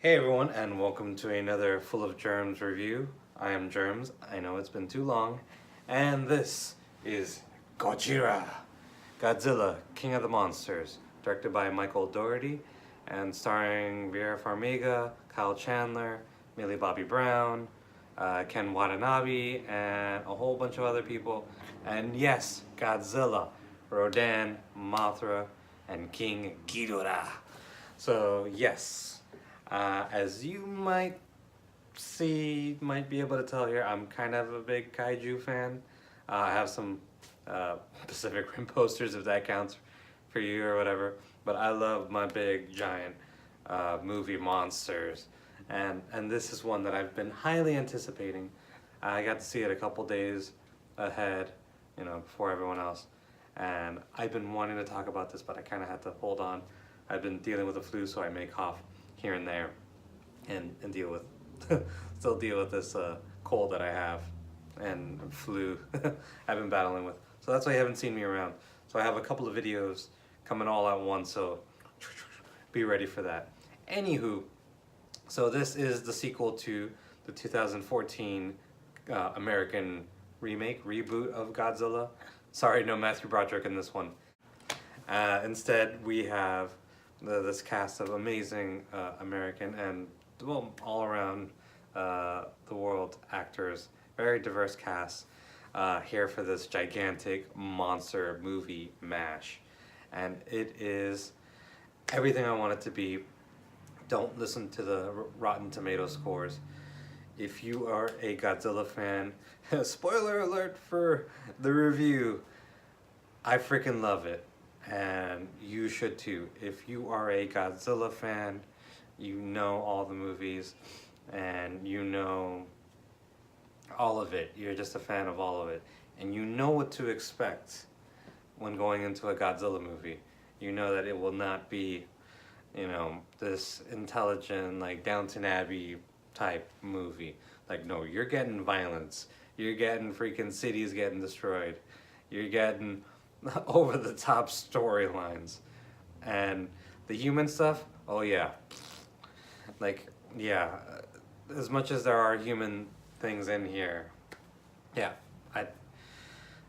Hey everyone, and welcome to another Full of Germs review. I am Germs. I know it's been too long, and this is Godzilla, King of the Monsters, directed by Michael Dougherty, and starring Vera Farmiga, Kyle Chandler, Millie Bobby Brown, Ken Watanabe, and a whole bunch of other people. And yes, Godzilla, Rodan, Mothra, and King Ghidorah. So yes, as you might be able to tell here, I'm kind of a big kaiju fan. I have some Pacific Rim posters if that counts for you or whatever. But I love my big giant movie monsters, and this is one that I've been highly anticipating. I got to see it a couple days ahead, before everyone else, and I've been wanting to talk about this, but I kind of had to hold on. I've been dealing with the flu, so I may cough here and there, and deal with still deal with this cold that I have and flu I've been battling with. So that's why you haven't seen me around. So I have a couple of videos coming all at once, so be ready for that. Anywho, so this is the sequel to the 2014 American reboot of Godzilla. Sorry, no Matthew Broderick in this one. Instead, we have this cast of amazing American and, well, all around the world actors, very diverse cast here for this gigantic monster movie mash. And it is everything I want it to be. Don't listen to the Rotten Tomato scores. If you are a Godzilla fan, spoiler alert for the review, I freaking love it. And you should too. If you are a Godzilla fan, you know all the movies and you know all of it. You're just a fan of all of it. And you know what to expect when going into a Godzilla movie. You know that it will not be, this intelligent, like Downton Abbey type movie. Like, no, you're getting violence. You're getting freaking cities getting destroyed. You're getting over the top storylines. And the human stuff, oh yeah. Like, yeah, as much as there are human things in here, yeah,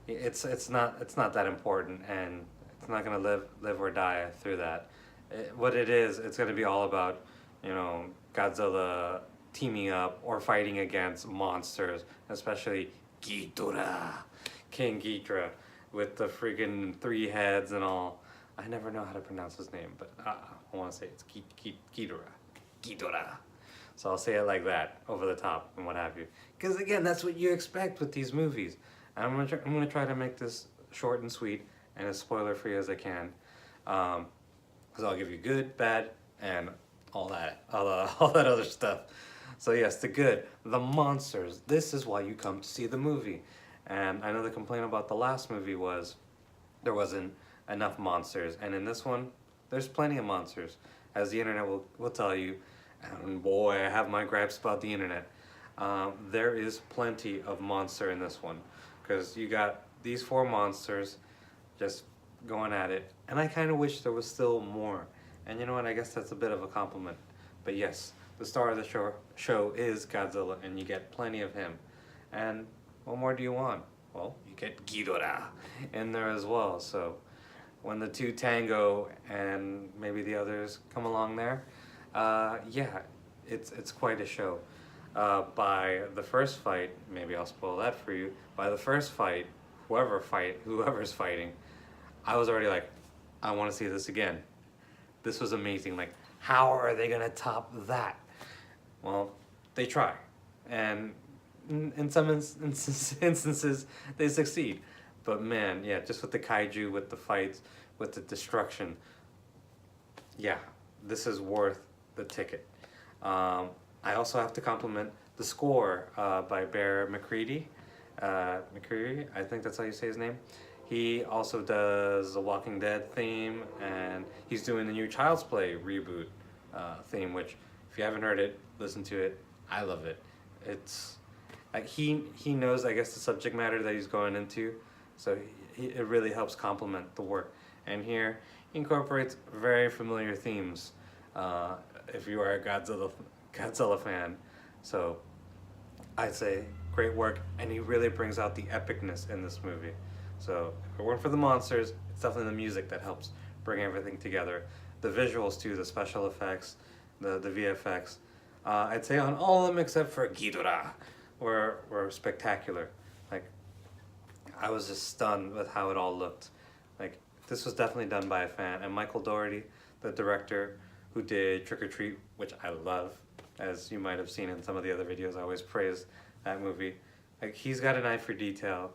it's not that important, and it's not gonna live or die through that. What it is, it's gonna be all about, Godzilla teaming up or fighting against monsters, especially Ghidorah, King Ghidorah, with the freaking 3 heads and all. I never know how to pronounce his name, but I want to say it's Ghidorah. Ghidorah. So I'll say it like that, over the top and what have you. Because again, that's what you expect with these movies. And I'm gonna try to make this short and sweet and as spoiler free as I can. Because I'll give you good, bad, and all that other stuff. So yes, the good, the monsters. This is why you come to see the movie. And I know the complaint about the last movie was there wasn't enough monsters. And in this one, there's plenty of monsters. As the internet will tell you, and boy, I have my gripes about the internet. There is plenty of monster in this one. Because you got these 4 monsters just going at it. And I kind of wish there was still more. And you know what, I guess that's a bit of a compliment. But yes, the star of the show is Godzilla, and you get plenty of him. And what more do you want? Well, you get Ghidorah in there as well. So when the 2 tango and maybe the others come along there, yeah, it's quite a show. By the first fight, maybe I'll spoil that for you. By the first fight, whoever's fighting, I was already like, I want to see this again. This was amazing. Like, how are they gonna top that? Well, they try, and in some instances they succeed. But man, yeah, just with the kaiju, with the fights, with the destruction, yeah, this is worth the ticket. I also have to compliment the score by Bear McCready. McCreary, I think that's how you say his name. He also does the Walking Dead theme, and he's doing the new Child's Play reboot theme, which, if you haven't heard it, listen to it. I love it. It's like he knows, I guess, the subject matter that he's going into, so it really helps complement the work. And here he incorporates very familiar themes if you are a Godzilla fan. So I'd say great work, and he really brings out the epicness in this movie. So if it weren't for the monsters, it's definitely the music that helps bring everything together. The visuals too, the special effects, the VFX. I'd say on all of them except for Ghidorah were spectacular. Like, I was just stunned with how it all looked. Like, this was definitely done by a fan. And Michael Dougherty, the director who did Trick or Treat, which I love, as you might have seen in some of the other videos, I always praise that movie. Like, he's got an eye for detail.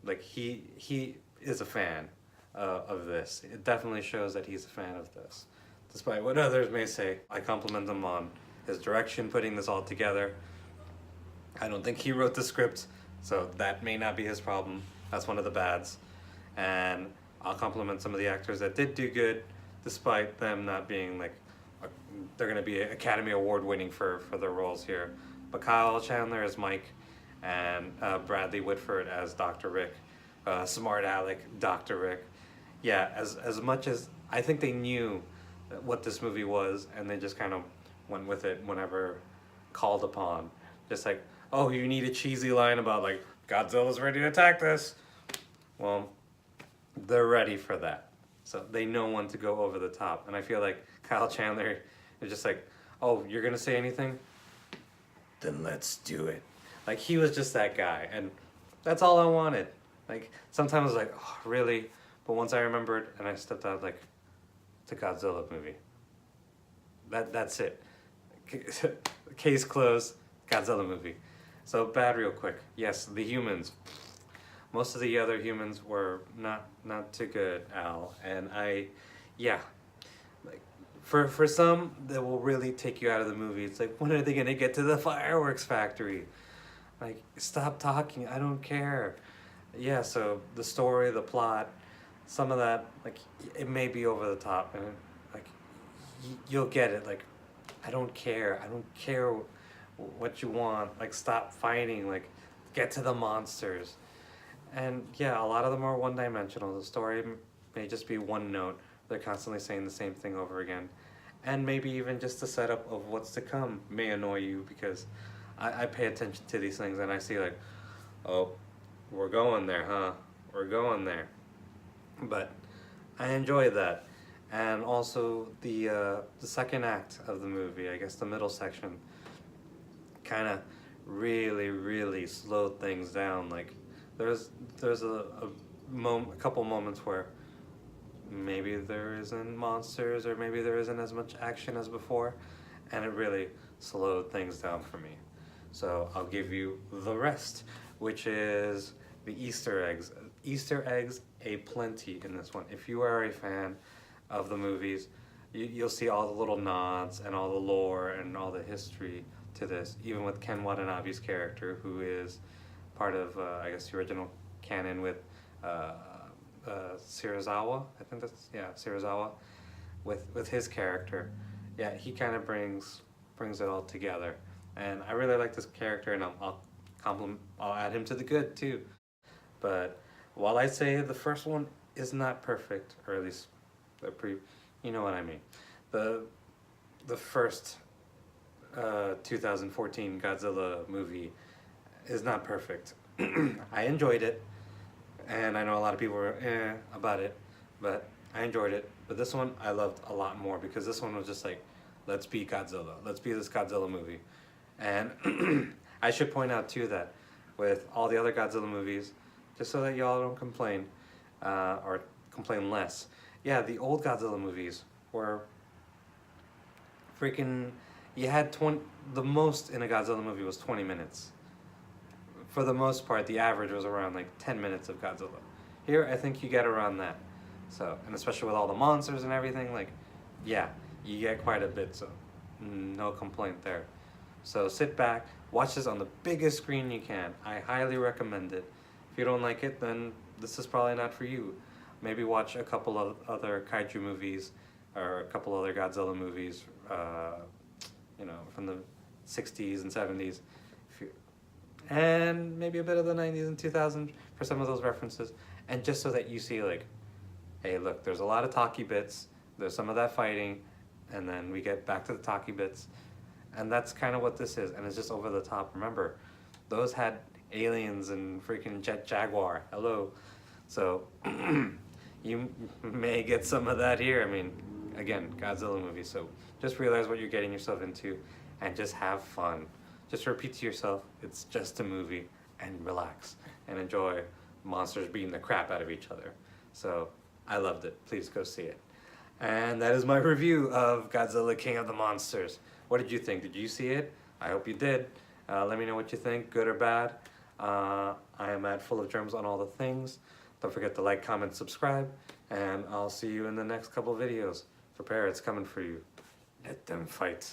Like, he is a fan of this. It definitely shows that he's a fan of this. Despite what others may say, I compliment him on his direction, putting this all together. I don't think he wrote the script, so that may not be his problem. That's one of the bads. And I'll compliment some of the actors that did do good, despite them not being like, they're going to be Academy Award winning for their roles here. But Kyle Chandler as Mike, and Bradley Whitford as Dr. Rick. Smart Alec, Dr. Rick. Yeah, as much as I think they knew what this movie was, and they just kind of went with it whenever called upon. Just like, oh, you need a cheesy line about like, Godzilla's ready to attack this. Well, they're ready for that. So they know when to go over the top. And I feel like Kyle Chandler is just like, oh, you're gonna say anything? Then let's do it. Like, he was just that guy, and that's all I wanted. Like, sometimes I was like, oh, really? But once I remembered and I stepped out, like, it's a Godzilla movie. That's it. Case closed, Godzilla movie. So bad real quick. Yes, the humans. Most of the other humans were not too good, Al. And yeah. Like, for some, that will really take you out of the movie. It's like, when are they gonna get to the fireworks factory? Like, stop talking, I don't care. Yeah, so the story, the plot, some of that, like, it may be over the top, and like, you'll get it. Like, I don't care what you want. Like, stop fighting, like, get to the monsters. And yeah, a lot of them are one-dimensional. The story may just be one note. They're constantly saying the same thing over again. And maybe even just the setup of what's to come may annoy you, because I pay attention to these things and I see like, oh, we're going there, huh? We're going there. But I enjoy that. And also the second act of the movie, I guess the middle section, kind of really slowed things down. Like, there's a couple moments where maybe there isn't monsters, or maybe there isn't as much action as before, and it really slowed things down for me. So I'll give you the rest, which is the Easter eggs. Easter eggs aplenty in this one. If you are a fan of the movies, you'll see all the little nods and all the lore and all the history to this, even with Ken Watanabe's character, who is part of, I guess, the original canon with Serizawa. I think that's, yeah, Serizawa, with his character. Yeah, he kind of brings it all together. And I really like this character, and I'll add him to the good too. But while I say the first one is not perfect, or at least you know what I mean. The first 2014 Godzilla movie is not perfect. I enjoyed it, and I know a lot of people were about it, but I enjoyed it. But this one I loved a lot more, because this one was just like, let's be Godzilla. Let's be this Godzilla movie. And I should point out too that with all the other Godzilla movies, just so that y'all don't complain, or complain less, yeah, the old Godzilla movies were freaking, you had the most in a Godzilla movie was 20 minutes. For the most part, the average was around like 10 minutes of Godzilla. Here, I think you get around that. So, and especially with all the monsters and everything, like, yeah, you get quite a bit, so no complaint there. So sit back, watch this on the biggest screen you can. I highly recommend it. If you don't like it, then this is probably not for you. Maybe watch a couple of other kaiju movies, or a couple other Godzilla movies, you know, from the 60s and 70s. And maybe a bit of the 90s and 2000s for some of those references. And just so that you see, like, hey, look, there's a lot of talky bits, there's some of that fighting, and then we get back to the talky bits, and that's kind of what this is, and it's just over the top. Remember, those had aliens and freaking jet jaguar. Hello, so you may get some of that here. I mean, again, Godzilla movie, so just realize what you're getting yourself into, and just have fun. Just repeat to yourself, it's just a movie, and relax and enjoy monsters beating the crap out of each other. So I loved it. Please go see it. And that is my review of Godzilla King of the Monsters. What did you think? Did you see it? I hope you did. Let me know what you think, good or bad. I am at Full of Germs on all the things. Don't forget to like, comment, subscribe, and I'll see you in the next couple videos. Prepare, it's coming for you. Let them fight.